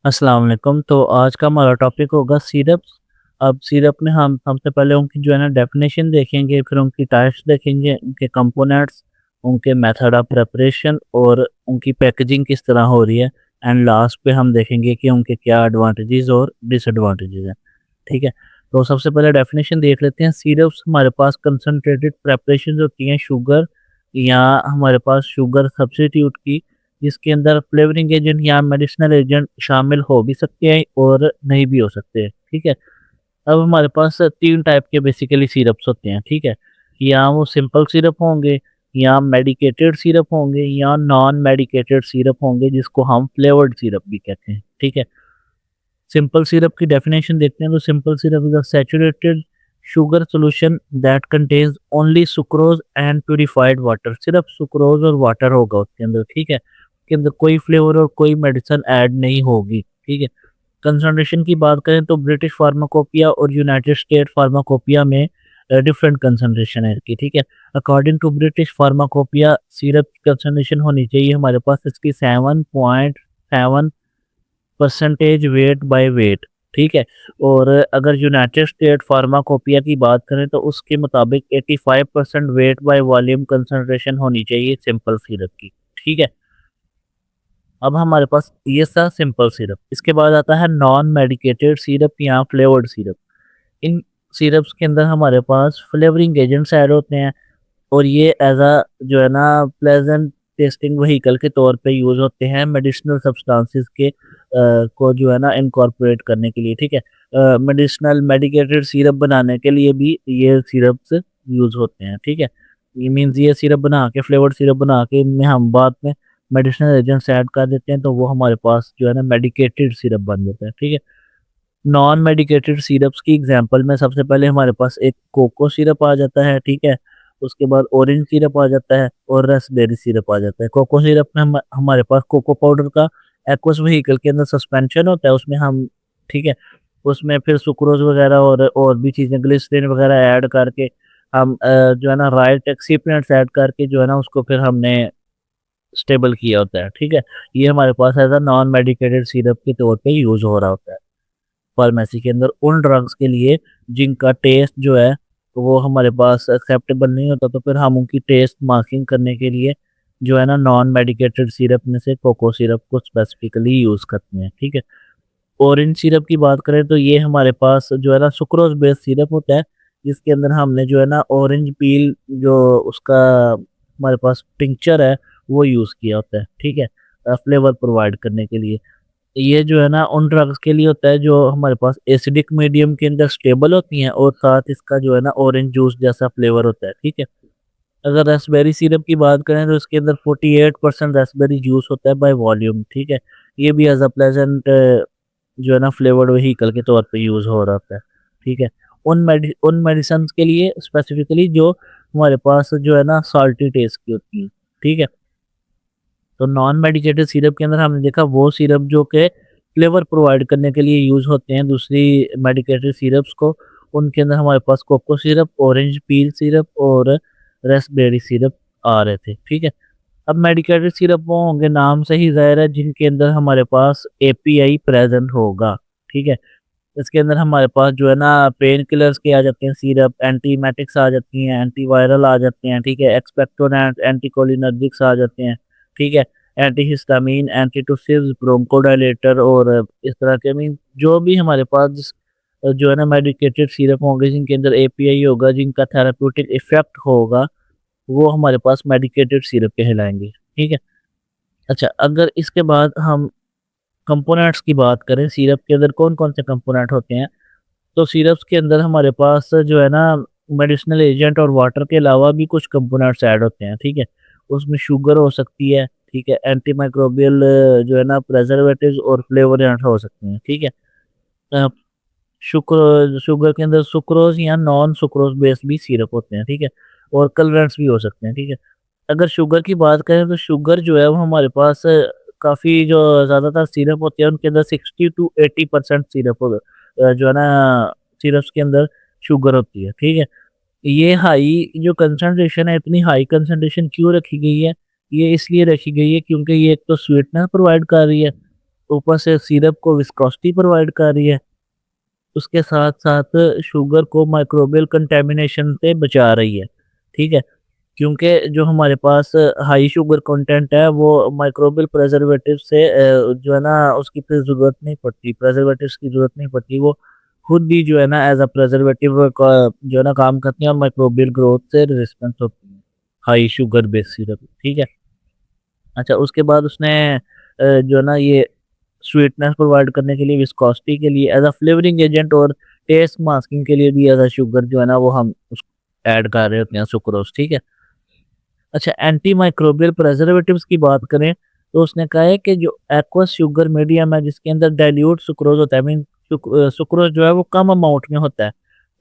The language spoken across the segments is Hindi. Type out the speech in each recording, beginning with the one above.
अस्सलाम वालेकुम। तो आज का हमारा टॉपिक होगा सिरप्स। अब सिरप में हम सबसे पहले उनकी जो है ना डेफिनेशन देखेंगे, फिर उनकी टाइप्स देखेंगे, उनके कंपोनेंट्स, उनके मेथड ऑफ प्रिपरेशन और उनकी पैकेजिंग किस तरह हो रही है। एंड लास्ट पे हम देखेंगे कि उनके क्या एडवांटेजेस और डिसएडवांटेजेस हैं। ठीक है। तो सबसे पहले डेफिनेशन देख लेते हैं। सिरप्स हमारे पास कंसनट्रेटेड प्रेपरेशन होती हैं शुगर या हमारे पास शुगर सब्स्टिट्यूट की, जिसके अंदर फ्लेवरिंग एजेंट या मेडिसिनल एजेंट शामिल हो भी सकते हैं और नहीं भी हो सकते हैं। ठीक है। अब हमारे पास 3 टाइप के बेसिकली सिरप्स होते हैं। ठीक है। या वो सिंपल सिरप होंगे, या मेडिकेटेड सिरप होंगे, या नॉन मेडिकेटेड सिरप होंगे, जिसको हम फ्लेवर्ड सिरप भी कहते हैं। ठीक है। सिंपल सिरप की डेफिनेशन देखते हैं। तो simple syrup is a saturated sugar solution that contains only sucrose and purified water. सिर्फ सुक्रोज और वाटर होगा उसके अंदर। ठीक है। उसके अंदर कोई फ्लेवर और कोई मेडिसिन ऐड नहीं होगी। ठीक है। कंसंट्रेशन की बात करें तो ब्रिटिश फार्माकोपिया और यूनाइटेड स्टेट फार्माकोपिया में डिफरेंट कंसंट्रेशन है इसकी। ठीक है। According to British pharmacopoeia syrup concentration होनी चाहिए हमारे पास इसकी 7.7 परसेंटेज वेट बाय वेट। ठीक है। और अगर यूनाइटेड स्टेट फार्माकोपिया की बात करें तो उसके मुताबिक 85% वेट बाय वॉल्यूम कंसंट्रेशन होनी चाहिए सिंपल सिरप की। ठीक है। अब हमारे पास ये था सिंपल सिरप। इसके बाद आता है नॉन मेडिकेटेड सिरप या फ्लेवर्ड सिरप। इन सिरप्स के अंदर हमारे पास फ्लेवरिंग एजेंट्स ऐड होते हैं और ये एज अ जो है ना प्लेजेंट टेस्टिंग व्हीकल के तौर पे यूज होते हैं मेडिसिनल सब्सटेंसेस के को जो है ना इनकॉर्पोरेट करने के लिए। ठीक है। मेडिसिनल मेडिकेटेड सिरप बनाने के लिए भी ये सिरप्स यूज होते हैं। ठीक है। ये मीन्स ये सिरप बना के फ्लेवर्ड सिरप बना के इनमें हम बाद में मेडिसिनल एजेंट्स ऐड कर देते हैं तो वो हमारे पास जो है ना मेडिकेटेड सिरप बन जाता है। ठीक है। नॉन मेडिकेटेड सिरप्स की एग्जांपल में सबसे पहले हमारे पास एक कोको सिरप आ जाता है। ठीक है। उसके बाद ऑरेंज सिरप आ जाता है और रसबेरी सिरप आ जाता है। कोको सिरप में हमारे पास कोको पाउडर का एक्वस व्हीकल के अंदर सस्पेंशन होता है उसमें हम। ठीक है। उसमें फिर सुक्रोज वगैरह और भी चीज़ें ग्लिसरीन वगैरह ऐड करके हम जो है ना राइट एक्सिपिएंट्स ऐड करके जो है ना उसको फिर हमने स्टेबल किया होता है। ठीक है। ये हमारे पास as a non medicated syrup के तौर पे यूज हो रहा होता है फार्मेसी के अंदर उन ड्रग्स के लिए जिनका टेस्ट जो है तो वो हमारे पास एक्सेप्टेबल नहीं होता, तो फिर हम उनकी टेस्ट मार्किंग करने के लिए जो है ना नॉन मेडिकेटेड सिरप में से कोको सिरप को स्पेसिफिकली यूज करते हैं। ठीक है। ऑरेंज सिरप की बात करें तो ये हमारे पास जो है ना सुक्रोज बेस्ड सिरप होता है, जिसके अंदर हमने जो है ना ऑरेंज पील जो उसका हमारे पास टिंचर है वो यूज किया होता है। ठीक है। फ्लेवर प्रोवाइड करने के लिए ये जो है ना उन ड्रग्स के लिए होता है जो हमारे पास एसिडिक मीडियम के अंदर स्टेबल होती हैं और साथ इसका जो है ना ऑरेंज जूस जैसा फ्लेवर होता है। ठीक है। अगर रास्पबेरी सिरप की बात करें तो इसके अंदर 48% रास्पबेरी जूस होता है बाय वॉल्यूम। ठीक है। ये भी एज अ प्लेजेंट जो है ना फ्लेवर्ड व्हीकल के तौर पे यूज हो रहा होता है। ठीक है। उन मेडिसिन के लिए स्पेसिफिकली जो हमारे पास जो है ना सॉल्टी टेस्ट की होती है। ठीक है। तो नॉन मेडिकेटेड सिरप के अंदर हमने देखा वो सिरप जो के फ्लेवर प्रोवाइड करने के लिए यूज होते हैं दूसरी मेडिकेटेड सिरप्स को। उनके अंदर हमारे पास cocoa syrup, orange peel syrup और रेस्पबेरी सिरप आ रहे थे। ठीक है। अब मेडिकेटेड सिरप वो होंगे नाम से ही ज़ाहिर है जिनके अंदर हमारे पास एपीआई प्रेजेंट होगा। ठीक है। इसके अंदर हमारे पास जो है ना पेन किलर्स के आ जाते हैं सिरप, एंटीमेटिक्स आ जाती हैं, एंटीवायरल आ जाते हैं। ठीक है। एक्सपेक्टोरेंट, एंटीकोलिनर्जिक्स आ जाते हैं। ठीक है। एंटीहिस्टामीन, एंटीटुसिव्स, ब्रोंकोडायलेटर और इस तरह के मीन जो भी हमारे पास जो है ना मेडिकेटेड सिरप होंगे जिनके अंदर एपीआई होगा, जिनका थेराप्यूटिक इफेक्ट होगा, वो हमारे पास मेडिकेटेड सिरप कहलाएंगे। ठीक है। अच्छा, अगर इसके बाद हम कंपोनेंट्स की बात करें, सिरप के अंदर कौन कौन से कंपोनेंट होते हैं, तो सिरप्स के अंदर हमारे पास जो है ना मेडिसिनल एजेंट और वाटर के अलावा भी कुछ कंपोनेंट्स ऐड होते हैं। ठीक है। उसमें शुगर हो सकती है। ठीक है। एंटी माइक्रोबियल जो है ना प्रेजर्वेटिव्स और फ्लेवरेंट हो सकते हैं। ठीक है। अ, शुक्र शुगर के अंदर सुक्रोज या नॉन सुक्रोज बेस्ड भी सिरप होते हैं। ठीक है। और कलरेंट्स भी हो सकते हैं। ठीक है। अगर शुगर की बात करें तो शुगर जो है वो हमारे पास काफ़ी जो ज़्यादातर सिरप होते हैं उनके अंदर 60 to 80% सिरप जो है ना सिरप्स के अंदर शुगर होती है। ठीक है। ये हाई जो कंसंट्रेशन है, इतनी हाई कंसंट्रेशन क्यों रखी गई है? ये इसलिए रखी गई है क्योंकि ये एक तो स्वीटनर प्रोवाइड कर रही है ऊपर से सिरप को विस्कोसिटी प्रोवाइड कर रही है, उसके साथ-साथ शुगर को माइक्रोबियल कंटैमिनेशन से बचा रही है, ठीक है? क्योंकि जो हमारे पास हाई शुगर कंटेंट है वो माइक्रोबियल प्रिजर्वेटिव से जो है ना उसकी फिर ज़रूरत नहीं पड़ती, प्रिजर्वेटिव्स की ज़रूरत नहीं पड़ती, वो खुद ही जो है ना एज़ अ प्रिजर्वेटिव का जो है ना काम करती हैं और माइक्रोबियल ग्रोथ से रेजिस्टेंस होती हैं, हाई शुगर बेस सिरप, ठीक है? अच्छा उसके बाद उसने जो है ना ये स्वीटनेस प्रोवाइड करने के लिए, विस्कोसिटी के लिए, एज़ अ फ्लेवरिंग एजेंट और टेस्ट मास्किंग के लिए भी एज़ अ शुगर जो है ना वो हम उस ऐड कर रहे होते हैं सुक्रोज़, ठीक है? अच्छा एंटी माइक्रोबियल प्रिजर्वेटिव्स की बात करें, तो उसने कहा है कि जो एक्वस शुगर मीडियम है जिसके अंदर डाइल्यूट सुक्रोज़ होता है, मीन सुक्रोज़ जो है वो कम अमाउंट में होता है।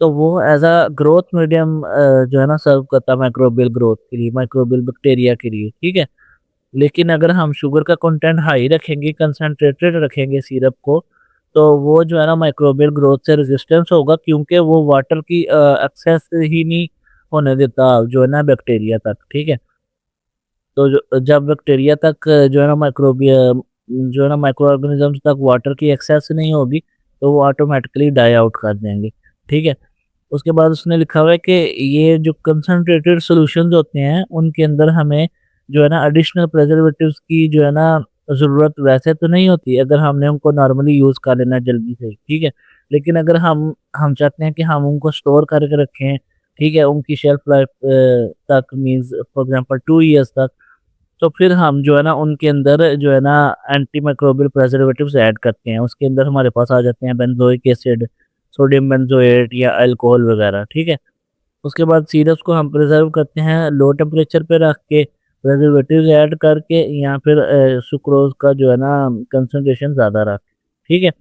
तो वो एज़ अ ग्रोथ मीडियम जो है ना सर्व करता है माइक्रोबियल ग्रोथ के लिए, माइक्रोबियल बैक्टीरिया के लिए, ठीक है? लेकिन अगर हम शुगर का कंटेंट हाई रखेंगे, कंसंट्रेटेड रखेंगे सिरप को, तो वो जो है ना माइक्रोबियल ग्रोथ से रेजिस्टेंस होगा क्योंकि वो वाटर की एक्सेस ही नहीं होने देता जो है ना बैक्टीरिया तक, ठीक है? तो जो जब बैक्टीरिया तक जो है ना जो है ना माइक्रो ऑर्गेनिज़म्स तक वाटर की एक्सेस नहीं होगी, तो वो ऑटोमैटिकली डाई आउट कर देंगे, ठीक है? उसके बाद उसने लिखा हुआ है कि ये जो कंसंट्रेटेड सॉल्यूशंस होते हैं, उनके अंदर हमें जो है ना एडिशनल प्रिजर्वेटिव्स की जो है ना ज़रूरत वैसे तो नहीं होती, अगर हमने उनको नॉर्मली यूज़ कर लेना जल्दी से, ठीक है? लेकिन अगर हम चाहते हैं कि हम उनको स्टोर करके रखें, ठीक है? उनकी शेल्फ लाइफ तक मीन्स फॉर एग्ज़ाम्पल 2 इयर्स तक, तो फिर हम जो है ना उनके अंदर जो है ना एंटी माइक्रोबियल प्रिजर्वेटिव्स ऐड करते हैं। उसके अंदर हमारे पास आ जाते हैं बेंज़ोइक एसिड, सोडियम बेंज़ोएट या अल्कोहल वगैरह, ठीक है? उसके बाद सिरप्स को हम प्रिज़र्व करते हैं लो टेम्परेचर पे रख के, प्रिजर्वेटिव्स ऐड करके या फिर सुक्रोज़ का जो है ना कंसंट्रेशन ज़्यादा रख के, ठीक है?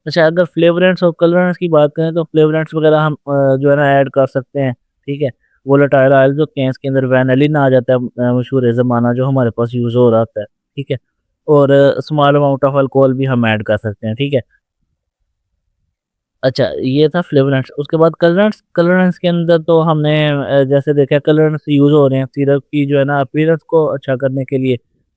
अच्छा अगर फ्लेवरेंट्स और कलरेंट्स की बात करें तो फ्लेवरेंट्स वगैरह हम जो है ना ऐड कर सकते हैं, ठीक है? वोलेटाइल ऑयल्स होते हैं, इसके अंदर वैनिलिन आ जाता है मशहूर ज़माना जो हमारे पास यूज़ हो रहा होता है, ठीक है? और स्मॉल अमाउंट ऑफ अल्कोहल भी हम ऐड कर सकते हैं, ठीक है? अच्छा, ये था फ्लेवरेंट्स, उसके बाद कलरेंट्स, कलरेंट्स के अंदर तो हमने जैसे देखा कलरेंट्स यूज़ हो रहे हैं सिरप की जो है ना अपीयरेंस को अच्छा करने के लिए,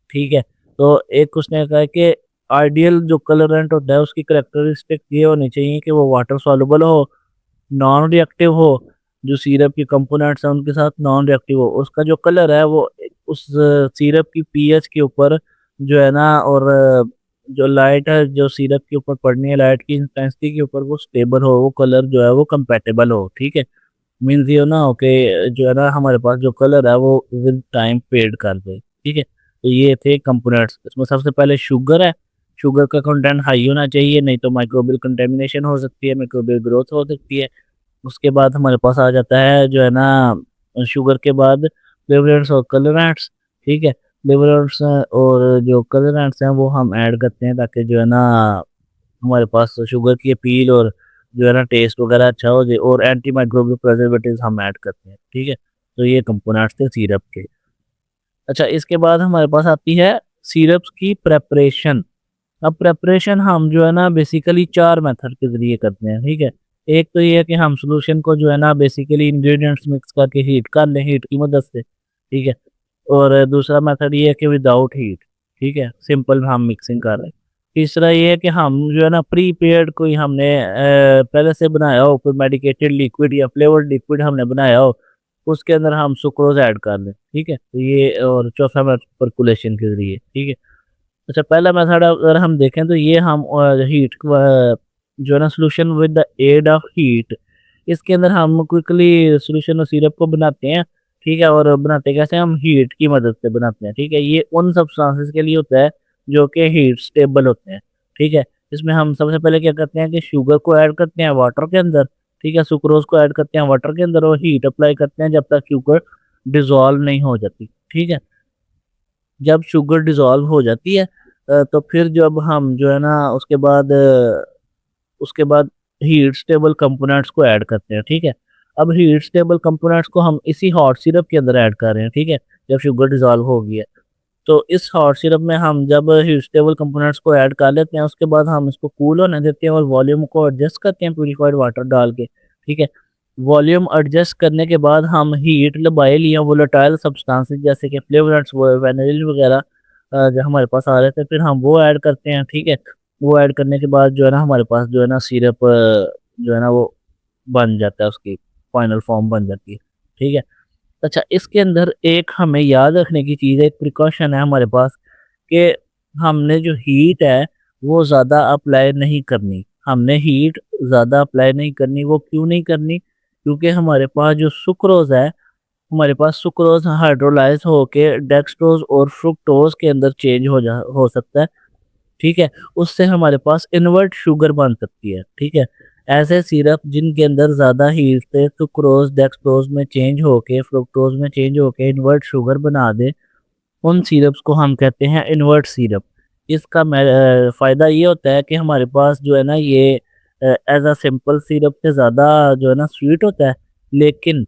ठीक है? तो एक उसने कहा है कि आइडियल जो कलरेंट होता है उसकी कैरेक्टरिस्टिक ये होनी चाहिए कि वो वाटर सॉल्युबल हो, नॉन रिएक्टिव हो, जो सिरप के कंपोनेंट्स हैं उनके साथ नॉन रिएक्टिव हो। उसका जो कलर है वो उस सिरप की पीएच के ऊपर जो है ना और जो लाइट है जो सिरप के ऊपर पड़नी है लाइट की इंटेंसिटी के ऊपर वो स्टेबल हो, वो कलर जो है वो कंपैटिबल हो, ठीक है? मीन्स ये ना हो कि जो है ना हमारे पास जो कलर है वो विद टाइम फेड कर दे, ठीक है? तो ये थे कंपोनेंट्स, इसमें सबसे पहले शुगर है, शुगर का कंटेंट हाई होना चाहिए नहीं तो माइक्रोबियल कंटेमिनेशन हो सकती है, माइक्रोबियल ग्रोथ हो सकती है। उसके बाद हमारे पास आ जाता है जो है ना शुगर के बाद फ्लेवरेंट्स और कलरेंट्स, ठीक है? फ्लेवरेंट्स और जो कलरेंट्स हैं वो हम ऐड करते हैं ताकि जो है ना हमारे पास शुगर की अपील और जो है ना टेस्ट वगैरह अच्छा हो जाए और एंटी माइक्रोबियल प्रिजर्वेटिव्स हम ऐड करते हैं, ठीक है? तो ये कंपोनेंट्स थे सिरप के। अच्छा इसके बाद हमारे पास आती है सिरप्स की प्रिपरेशन। अब प्रिपरेशन हम जो है ना बेसिकली 4 मेथड के ज़रिए करते हैं, ठीक है? एक तो ये है कि हम सॉल्यूशन को जो है ना बेसिकली इंग्रीडिएंट्स मिक्स करके हीट कर लें हीट की मदद से, ठीक है? और दूसरा मेथड ये है कि विदाउट हीट, ठीक है? सिंपल हम मिक्सिंग कर रहे हैं। तीसरा ये है कि हम जो है ना प्रीपेयर्ड कोई हमने पहले से बनाया हो, कोई मेडिकेटेड लिक्विड या फ्लेवर्ड लिक्विड हमने बनाया हो, उसके अंदर हम सुक्रोज़ ऐड कर लें, ठीक है? तो ये और चौथा मेथड परकोलेशन के ज़रिए, ठीक है? अच्छा पहला मेथड अगर हम देखें तो ये हम हीट जो है ना solution with the aid of heat, इसके अंदर हम क्विकली सॉल्यूशन और सिरप को बनाते हैं, ठीक है? और बनाते कैसे हम हीट की मदद से बनाते हैं, ठीक है? ये उन सब्सटेंसेस के लिए होता है जो कि हीट स्टेबल होते हैं, ठीक है? इसमें हम सबसे पहले क्या करते हैं कि शुगर को ऐड करते हैं वाटर के अंदर, ठीक है? सुक्रोज़ को ऐड करते हैं वाटर के अंदर और हीट अप्लाई करते हैं जब तक शुगर डिसॉल्व नहीं हो जाती, ठीक है? जब शुगर डिसॉल्व हो जाती है तो फिर जब हम जो है ना उसके बाद हीट स्टेबल कंपोनेंट्स को ऐड करते हैं, ठीक है? अब हीट स्टेबल कंपोनेंट्स को हम इसी हॉट सिरप के अंदर ऐड कर रहे हैं, ठीक है? जब शुगर डिसॉल्व हो गई है। तो इस हॉट सिरप में हम जब हीट स्टेबल कंपोनेंट्स को ऐड कर लेते हैं, उसके बाद हम इसको कूल होने देते हैं और वॉल्यूम को एडजस्ट करते हैं प्यूरिफाइड वाटर डाल के, ठीक है? वॉल्यूम एडजस्ट करने के बाद हम हीट लबाइल या वोलेटाइल सब्सटेंसेस जैसे कि फ्लेवरेंट्स व वेनिलिन वगैरह जो हमारे पास आ रहे थे, फिर हम वो ऐड करते हैं, ठीक है। वो ऐड करने के बाद जो है ना हमारे पास जो है ना सिरप जो है ना वो बन जाता है, उसकी फाइनल फॉर्म बन जाती है, ठीक है। अच्छा, इसके अंदर एक हमें याद रखने की चीज़ है, एक प्रिकॉशन है हमारे पास कि हमने जो हीट है वो ज़्यादा अप्लाई नहीं करनी। हमने हीट ज़्यादा अप्लाई नहीं करनी, वो क्यों नहीं करनी? क्योंकि हमारे पास जो सुक्रोज़ है, हमारे पास सुक्रोज़ हाइड्रोलाइज़ होके डेक्सट्रोज़ और फ्रुक्टोज़ के अंदर चेंज हो सकता है, ठीक है? उससे हमारे पास इन्वर्ट शुगर बन सकती है, ठीक है? ऐसे सिरप जिनके अंदर ज़्यादा हीट से सुक्रोज़ डेक्सट्रोज़ में चेंज होके फ्रुक्टोज़ में चेंज होके इन्वर्ट शुगर बना दे, उन सिरप्स को हम कहते हैं इन्वर्ट सिरप। इसका फ़ायदा ये होता है कि हमारे पास जो है ना ये एज़ अ सिंपल सिरप से ज़्यादा जो है ना स्वीट होता है, लेकिन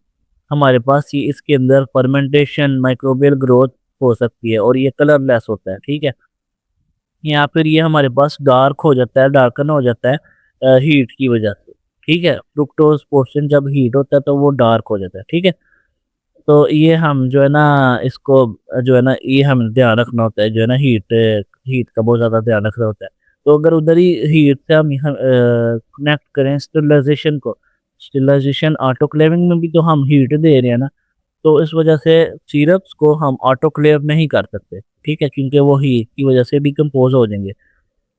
हमारे पास ये इसके अंदर फर्मेंटेशन, माइक्रोबियल ग्रोथ हो सकती है और ये कलरलेस होता है, ठीक है? या फिर ये हमारे पास डार्क हो जाता है, डार्कन हो जाता है हीट की वजह से, ठीक है? फ्रुक्टोज़ पोर्शन जब हीट होता है तो वो डार्क हो जाता है, ठीक है? तो ये हम जो है ना इसको जो है ना ये हमें ध्यान रखना होता है, जो है ना हीट का बहुत ज़्यादा ध्यान रखना होता है। तो अगर उधर ही हीट से हम कनेक्ट करें स्टेरिलाइज़ेशन को, स्टेरिलाइज़ेशन ऑटोक्लेविंग में भी तो हम हीट दे रहे हैं ना, तो इस वजह से सिरप्स को हम ऑटोक्लेव नहीं कर सकते, ठीक है? क्योंकि वो हीट की वजह से डिकम्पोज़ हो जाएँगे।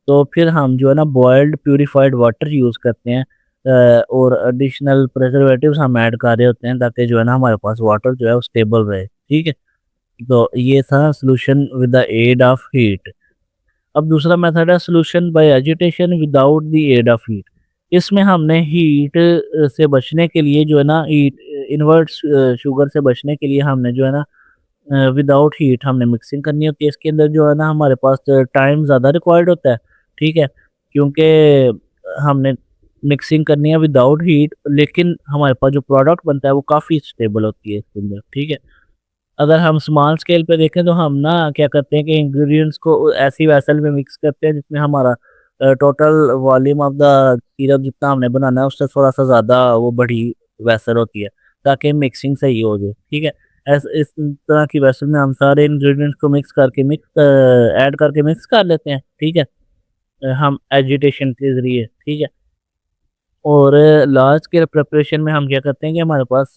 तो फिर हम जो है ना बॉइल्ड प्यूरिफाइड वाटर यूज़ करते हैं और एडिशनल प्रिजर्वेटिव्स हम ऐड कर रहे होते हैं ताकि जो है ना हमारे पास वाटर जो है वो स्टेबल रहे, ठीक है? तो ये था solution with the aid of heat. अब दूसरा मेथड है solution by agitation without the aid of heat. इसमें हमने हीट से बचने के लिए जो है ना हीट इन्वर्ट शुगर से बचने के लिए हमने जो है ना विदाउट हीट हमने मिक्सिंग करनी होती है। इसके अंदर जो है ना हमारे पास टाइम ज़्यादा रिक्वायर्ड होता है, ठीक है? क्योंकि हमने मिक्सिंग करनी है विदाउट हीट, लेकिन हमारे पास जो प्रोडक्ट बनता है वो काफ़ी स्टेबल होती है इसके अंदर, ठीक है? अगर हम स्मॉल स्केल पे देखें तो हम ना क्या करते हैं कि इंग्रेडिएंट्स को ऐसी वेसल में मिक्स करते हैं जिसमें हमारा total volume of the syrup जितना हमने बनाना है उससे थोड़ा-सा ज़्यादा वो बड़ी वेसल होती है, ताकि मिक्सिंग सही हो जाए, ठीक है? इस तरह की वेसल में हम सारे इंग्रेडिएंट्स को ऐड करके मिक्स कर लेते हैं, ठीक है? हम एजिटेशन के ज़रिए, ठीक है? और लार्ज स्केल प्रिपरेशन में हम क्या करते हैं कि हमारे पास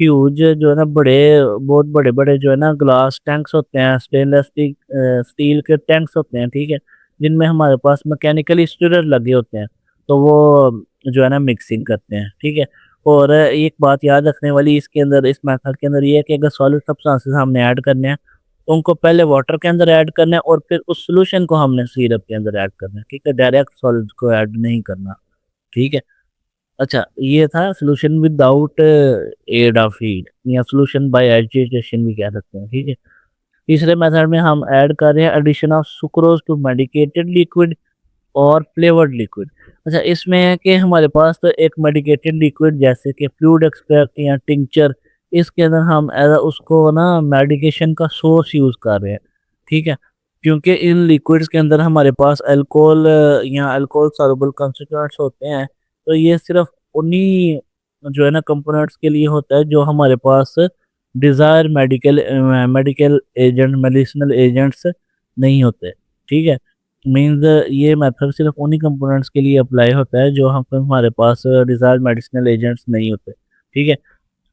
ह्यूज जो है ना बहुत बड़े-बड़े जो है ना ग्लास टैंक्स होते हैं, स्टील के टैंक्स होते हैं, ठीक है? जिनमें हमारे पास मैकेनिकली स्टिरर लगे होते हैं, तो वो जो है ना मिक्सिंग करते हैं, ठीक है? और एक बात याद रखने वाली इसके अंदर इस मेथड के अंदर ये है कि अगर सॉलिड सब्सटेंसेस हमने ऐड करने हैं, तो उनको पहले वाटर के अंदर ऐड करना है और फिर उस सॉल्यूशन को हमने सिरप के अंदर ऐड करना है, ठीक है? डायरेक्ट सॉलिड को ऐड नहीं करना, ठीक है? अच्छा, ये था solution without aid of heat या सॉल्यूशन बाय एजिटेशन भी कह सकते हैं, ठीक है? तीसरे मेथड में हम ऐड कर रहे हैं addition of sucrose to medicated liquid और फ्लेवर्ड लिक्विड। अच्छा, इसमें है कि हमारे पास तो एक मेडिकेटेड लिक्विड जैसे कि फ्लूइड एक्सट्रैक्ट या टिंक्चर, इसके अंदर हम उसको ना मेडिकेशन का सोर्स यूज़ कर रहे हैं, ठीक है? क्योंकि इन लिक्विड्स के अंदर हमारे पास अल्कोहल या अल्कोहल सॉल्युबल कंस्टिट्यूएंट्स होते हैं, तो ये सिर्फ़ उन्हीं जो है ना कंपोनेंट्स के लिए होता है जो हमारे पास desire medical agent medicinal agents नहीं होते, ठीक है? मीन्स ये मेथड सिर्फ उन्हीं कंपोनेंट्स के लिए अप्लाई होता है जो हम हमारे पास डिज़ायर्ड मेडिसिनल एजेंट्स नहीं होते, ठीक है?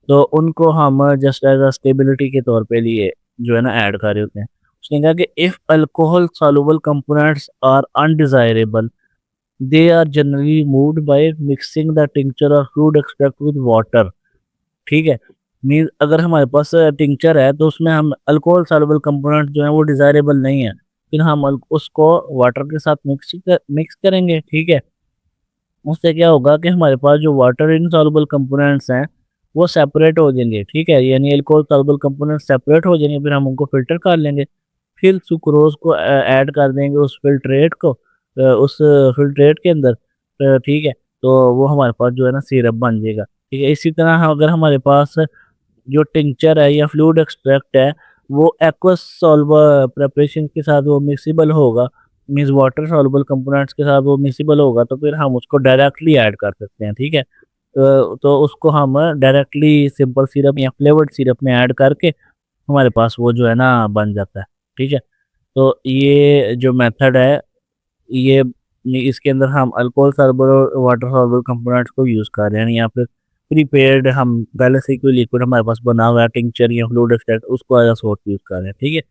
तो उनको हम जस्ट एज़ अ स्टेबिलिटी के तौर पे लिए जो है ना ऐड कर रहे होते हैं। उसने कहा कि if alcohol soluble components are undesirable, they are generally removed by mixing the tincture और फ्लूइड एक्सट्रैक्ट विद वाटर, ठीक है? मीन्स अगर हमारे पास टिंक्चर है तो उसमें हम अल्कोहल सॉल्युबल कंपोनेंट जो है वो डिज़ायरेबल नहीं है, फिर हम उसको वाटर के साथ मिक्स करेंगे, ठीक है? उससे क्या होगा कि हमारे पास जो वाटर इनसॉल्युबल कंपोनेंट्स हैं वो सेपरेट हो जाएंगे, ठीक है? यानी अल्कोहल सॉल्युबल कंपोनेंट सेपरेट हो जाएंगे, फिर हम उनको फ़िल्टर कर लेंगे, फिर सुक्रोज़ को ऐड कर देंगे उस फ़िल्ट्रेट के अंदर, ठीक है? तो वो हमारे पास जो है ना सिरप बन जाएगा, ठीक है? इसी तरह अगर हमारे पास जो टिंक्चर है या फ्लूइड एक्सट्रैक्ट है, वो एक्वस सॉल्वर प्रिपरेशन के साथ वो मिक्सिबल होगा, मीन्स वाटर सॉल्युबल कंपोनेंट्स के साथ वो मिक्सिबल होगा, तो फिर हम उसको डायरेक्टली ऐड कर सकते हैं, ठीक है? तो उसको हम डायरेक्टली सिंपल सिरप या फ्लेवर्ड सिरप में ऐड करके हमारे पास वो जो है ना बन जाता है, ठीक है? तो ये जो मेथड है, ये इसके अंदर हम अल्कोहल सॉल्युबल और वाटर सॉल्युबल कंपोनेंट्स को यूज़ कर रहे हैं। यहाँ पे प्रीपेयर्ड हम पहले से ही कोई लिक्विड हमारे पास बना हुआ है, टिंचर या फ्लूइड एक्सट्रैक्ट, उसको एज अ सोर्स यूज़ कर रहे हैं, ठीक है।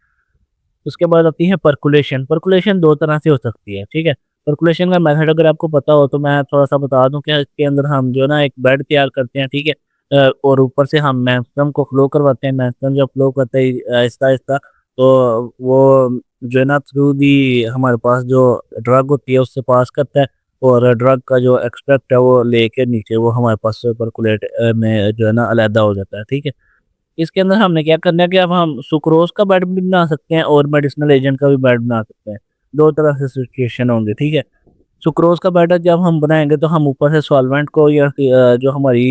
उसके बाद आती है परकुलेशन। परकुलेशन दो तरह से हो सकती है, ठीक है। परकुलेशन का मेथड अगर आपको पता हो तो मैं थोड़ा सा बता दूं कि इसके अंदर हम जो है ना एक बेड तैयार करते हैं, ठीक है। और ऊपर से हम मैक्सिमम को फ्लो करवाते हैं। मैक्सिमम जब फ्लो करते ही आहिस्ता आहिस्ता, तो वो जो है ना थ्रू दी हमारे पास जो ड्रग होती है उससे पास करता है, और ड्रग का जो एक्सट्रैक्ट है वो लेके नीचे वो हमारे पास परकुलेट में जो है ना अलहदा हो जाता है, ठीक है। इसके अंदर हमने क्या करना है कि अब हम सुक्रोज का बेड भी बना सकते हैं और मेडिसिनल एजेंट का भी बेड बना सकते हैं। दो तरह से सिचुएशन होंगे, ठीक है। सुक्रोज का बेड जब हम बनाएंगे तो हम ऊपर से सॉल्वेंट को या जो हमारी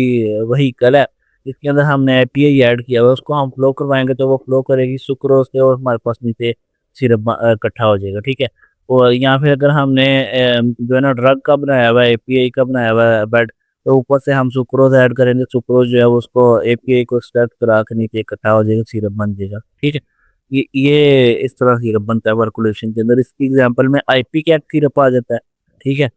व्हीकल है जिसके अंदर हमने एपीआई ऐड किया हुआ है उसको हम फ्लो करवाएंगे, तो वो फ्लो करेगी सुक्रोज से और हमारे पास नीचे सिरप इकट्ठा हो जाएगा, ठीक है। और यहाँ पे अगर हमने जो है ना ड्रग का बनाया हुआ है, एपीआई का बनाया हुआ है बेड, तो ऊपर से हम सुक्रोज ऐड करेंगे। सुक्रोज जो है वो उसको एपीआई को एक्सट्रैक्ट करा के नीचे इकट्ठा हो जाएगा, सिरप बन जाएगा, ठीक है। ये इस तरह सिरप बनता है वर्कुलेशन के अंदर। इसकी एग्जांपल में आईपी कैट सिरप आ जाता है, ठीक है।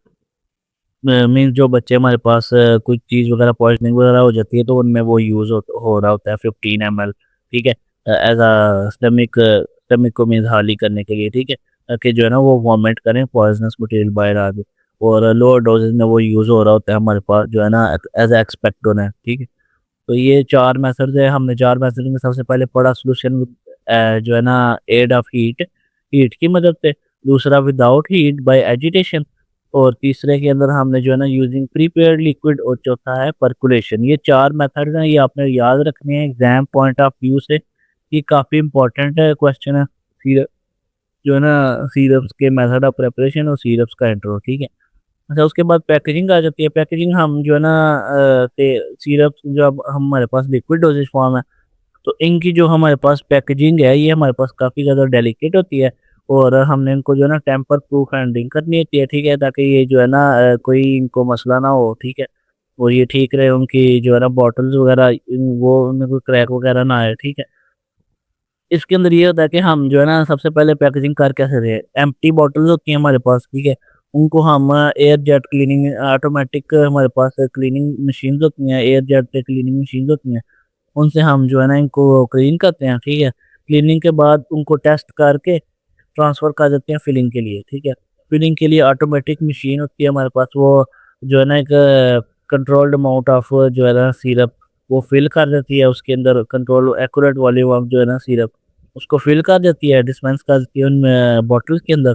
मीन्स जो बच्चे हमारे पास कुछ चीज़ वगैरह पॉइजनिंग वगैरह हो जाती है तो उनमें वो यूज़ हो रहा होता है 15 ml, ठीक है। एज अ स्टमक को मीन्स हाली करने के लिए, ठीक है, ताकि जो है ना वो वॉमिट करें, पॉइजनस मटेरियल बाहर आ जाए। और लोअर डोजेज में वो यूज़ हो रहा होता है हमारे पास जो है ना एज एक्सपेक्टोन है, ठीक है। तो ये चार मेथड्स है। हमने चार मेथड में सबसे पहले पढ़ा सोल्यूशन जो है ना एड ऑफ हीट, हीट की मदद से। दूसरा विदाउट हीट बाय एजिटेशन। और तीसरे के अंदर हमने जो है ना यूजिंग प्रीपेयर्ड लिक्विड। और चौथा है परकुलेशन। ये चार मेथड्स हैं, ये आपने याद रखने हैं एग्जाम पॉइंट ऑफ व्यू से। ये काफ़ी इंपॉर्टेंट है क्वेश्चन है। फिर जो है ना सीरप्स के मेथड ऑफ प्रेपरेशन और सीरप्स का इंट्रो, ठीक है। अच्छा, उसके बाद पैकेजिंग आ जाती है। पैकेजिंग हम जो है ना सिरप जब हमारे पास लिक्विड डोजेज फॉर्म है तो इनकी जो हमारे पास पैकेजिंग है ये हमारे पास काफ़ी ज़्यादा डेलिकेट होती है। और हमने इनको जो है ना टेम्पर प्रूफ हैंडलिंग करनी होती है, ठीक है, ताकि ये जो है ना कोई इनको मसला ना हो, ठीक है। और ये ठीक रहे, उनकी जो है ना बॉटल्स वगैरह वो उनमें कोई क्रैक वगैरह ना आए, ठीक है। इसके अंदर ये होता है कि हम जो है ना सबसे पहले पैकेजिंग कर कैसे रहे। एम्प्टी बॉटल्स होती हैं हमारे पास, ठीक है। उनको हम एयर जेट क्लीनिंग ऑटोमेटिक हमारे पास क्लीनिंग मशीन्स होती हैं, एयर जेट क्लीनिंग मशीन्स होती हैं। उनसे हम जो है ना इनको क्लीन करते हैं, ठीक है। क्लीनिंग के बाद उनको टेस्ट करके ट्रांसफ़र कर देते हैं फिलिंग के लिए, ठीक है। फिलिंग के लिए ऑटोमेटिक मशीन होती है हमारे पास, वो जो है ना एक कंट्रोल्ड अमाउंट ऑफ जो है ना सिरप वो फिल कर देती है। उसके अंदर कंट्रोल एक्यूरेट वॉल्यूम ऑफ जो है ना सिरप उसको फिल कर देती है, डिस्पेंस कर देती है उन बॉटल्स के अंदर।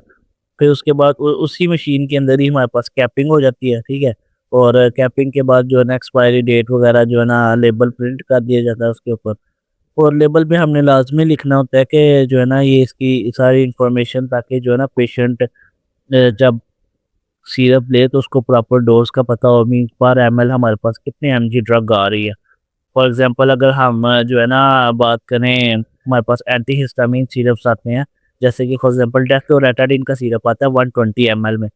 फिर उसके बाद उसी मशीन के अंदर ही हमारे पास कैपिंग हो जाती है, ठीक है। और कैपिंग के बाद जो है ना एक्सपायरी डेट वगैरह जो है ना लेबल प्रिंट कर दिया जाता है उसके ऊपर। और लेबल पे हमने लाज़मी लिखना होता है कि जो है ना ये इसकी सारी इन्फॉर्मेशन, ताकि जो है ना पेशेंट जब सिरप ले तो उसको प्रॉपर डोज़ का पता हो। मीन्स पर एमएल हमारे पास कितने एमजी ड्रग आ रही है। फॉर एग्ज़ाम्पल अगर हम जो है ना बात करें, हमारे पास एंटी हिस्टामिन सिरप्स आते हैं, जैसे कि फॉर एग्ज़ाम्पल डेक्लोरेटाडीन का सिरप आता है 120 एमएल में।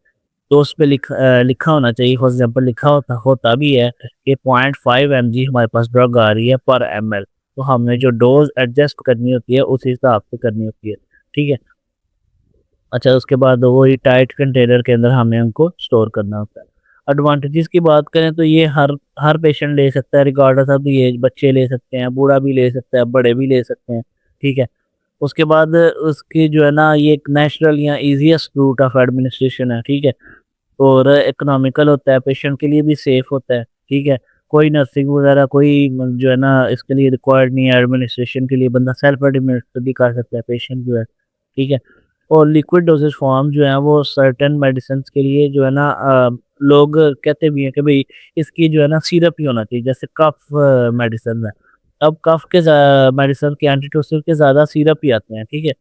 तो उसपे लिखा होना चाहिए, फॉर एग्ज़ाम्पल लिखा होता होता भी है कि 0.5 एमजी हमारे पास ड्रग आ रही है पर एमएल। तो हमने जो डोज़ एडजस्ट करनी होती है उस हिसाब से करनी होती है, ठीक है। अच्छा, उसके बाद वही टाइट कंटेनर के अंदर हमें उनको स्टोर करना होता है। एडवांटेजेस की बात करें तो ये हर पेशेंट ले सकता है रिगार्डलेस ऑफ द एज। बच्चे ले सकते हैं, बूढ़ा भी ले सकता है, बड़े भी ले सकते हैं, ठीक है। उसके बाद उसकी जो है ना ये एक नेचुरल या ईज़ीएस्ट रूट ऑफ एडमिनिस्ट्रेशन है, ठीक है। और इकोनॉमिकल होता है, पेशेंट के लिए भी सेफ होता है, ठीक है। कोई नर्सिंग वगैरह कोई जो है ना इसके लिए रिक्वायर्ड नहीं है। एडमिनिस्ट्रेशन के लिए बंदा सेल्फ एडमिनिस्टर भी कर सकता है पेशेंट जो है, ठीक है। और लिक्विड डोजेज फॉर्म जो है वो सर्टेन मेडिसिन के लिए जो है ना लोग कहते भी हैं कि भाई इसकी जो है ना सिरप ही होना चाहिए। जैसे कफ मेडिसिन है, अब कफ के मेडिसिन के एंटीटोसिव के ज़्यादा सिरप ही आते हैं, ठीक है।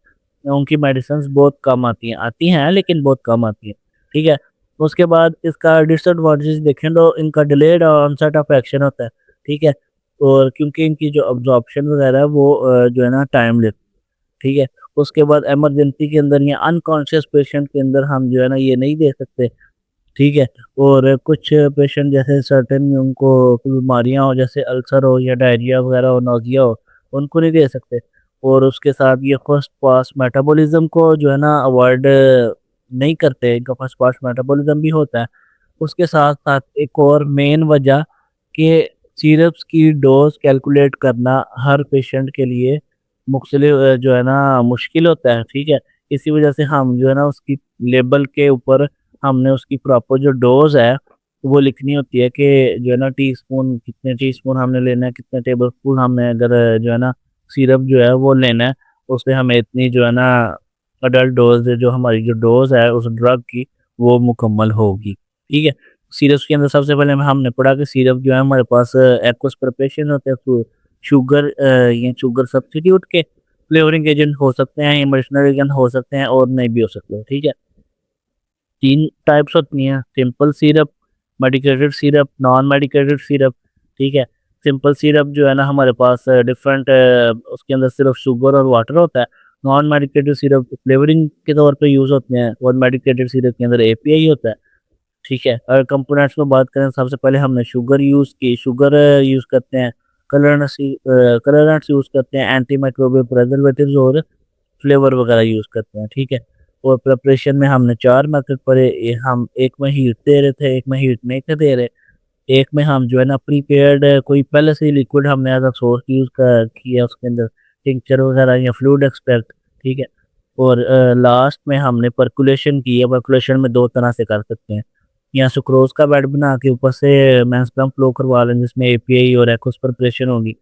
उनकी मेडिसिन बहुत कम आती हैं लेकिन बहुत कम आती हैं, ठीक है। उसके बाद इसका डिसएडवांटेज देखें तो इनका डिलेड ऑनसेट ऑफ एक्शन होता है, ठीक है। और क्योंकि इनकी जो अब्जॉर्प्शन वगैरह है वो जो है ना टाइम लेती है, ठीक है। उसके बाद इमरजेंसी के अंदर या अनकॉन्शियस पेशेंट के अंदर हम जो है ना ये नहीं दे सकते, ठीक है। और कुछ पेशेंट जैसे सर्टेन उनको कोई बीमारियाँ हो, जैसे अल्सर हो या डायरिया वगैरह हो, नौजिया हो, उनको नहीं दे सकते। और उसके साथ ये फर्स्ट पास मेटाबॉलिज्म को जो है ना अवॉइड नहीं करते, इनका फर्स्ट पास मेटाबॉलिज्म भी होता है। उसके साथ साथ एक और मेन वजह कि सिरप्स की डोज कैलकुलेट करना हर पेशेंट के लिए मुख्तलिफ जो है ना मुश्किल होता है, ठीक है। इसी वजह से हम जो है ना उसकी लेबल के ऊपर हमने उसकी प्रॉपर जो डोज है वो लिखनी होती है कि जो है ना टीस्पून, कितने टीस्पून हमने लेना है, कितने टेबल स्पून हमने अगर जो है ना सिरप जो है वो लेना है, उससे हमें इतनी जो है ना अडल्ट डोज, जो हमारी जो डोज है उस ड्रग की वो मुकम्मल होगी, ठीक है। सिरप के अंदर सबसे पहले हमने पढ़ा कि सिरप जो है हमारे पास एक्वस प्रिपरेशन होते हैं, तो शुगर ये शुगर सब्स्टिट्यूट के फ्लेवरिंग एजेंट हो सकते हैं, इमल्शनर एजेंट हो सकते हैं और नहीं भी हो सकते हैं, ठीक है। तीन टाइप्स होती हैं, simple syrup, medicated syrup, non medicated syrup, ठीक है। सिंपल सिरप जो है ना हमारे पास डिफरेंट उसके अंदर सिर्फ शुगर और वाटर होता है। नॉन मेडिकेटेड सिरप फ्लेवरिंग के तौर पे यूज़ होते हैं और मेडिकेटेड सिरप के अंदर एपीआई होता है, ठीक है। अगर कंपोनेंट्स में बात करें, सबसे पहले हमने शुगर यूज़ की, शुगर यूज़ करते हैं, कलरनेट्स यूज़ करते हैं, एंटी माइक्रोबियल प्रिजर्वेटिव्स और फ्लेवर वगैरह यूज़ करते हैं, ठीक है। और प्रिपरेशन में हमने 4 मेथड पढ़े, हम एक में हीट दे रहे थे, एक में हीट नहीं थे दे रहे, एक में हम जो है ना प्रीपेयर्ड कोई पहले से ही लिक्विड हमने एज अ सोर्स यूज़ किया, उसके अंदर टिंक्चर वगैरह या फ्लूइड एक्सट्रैक्ट, ठीक है। और लास्ट में हमने पर्कुलेशन की है। पर्कुलेशन में 2 तरह से कर सकते हैं, या सुक्रोज का बेड बना के ऊपर से मेंस्प्लम फ्लो करवा लें जिसमें एपीआई और एक्वस प्रिपरेशन होगी,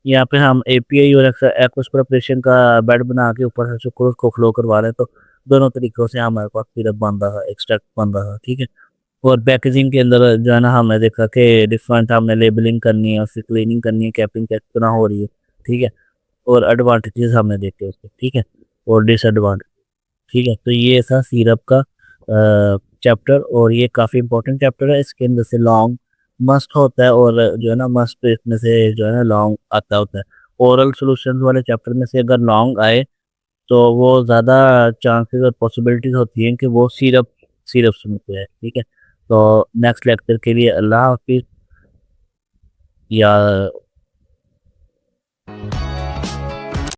या फिर हम एपीआई और एक्वस प्रिपरेशन का बेड बना के ऊपर से सुक्रोज को फ्लो करवा लें, तो दोनों तरीकों से हमारे पास सिरप बन रहा है, एक्सट्रैक्ट बन रहा है, ठीक है। और पैकेजिंग के अंदर जो है ना हमने देखा कि डिफरेंट हमने लेबलिंग करनी है, उसकी क्लीनिंग करनी है, कैपिंग किस तरह हो रही है, ठीक है। और एडवांटेजेस हमने देखे उसके, ठीक है, और डिसएडवांटेज, ठीक है। तो ये था सिरप का चैप्टर, और ये काफ़ी इंपॉर्टेंट चैप्टर है। इसके अंदर से लॉन्ग मस्ट होता है, और जो है ना मस्ट इसमें से जो है ना लॉन्ग आता होता है। ओरल सॉल्यूशंस वाले चैप्टर में से अगर लॉन्ग आए तो वो ज़्यादा चांसेस और पॉसिबिलिटीज होती हैं कि वो सिरप सुनते हैं, ठीक है। तो नेक्स्ट लेक्चर के लिए अल्लाह हाफिज़, या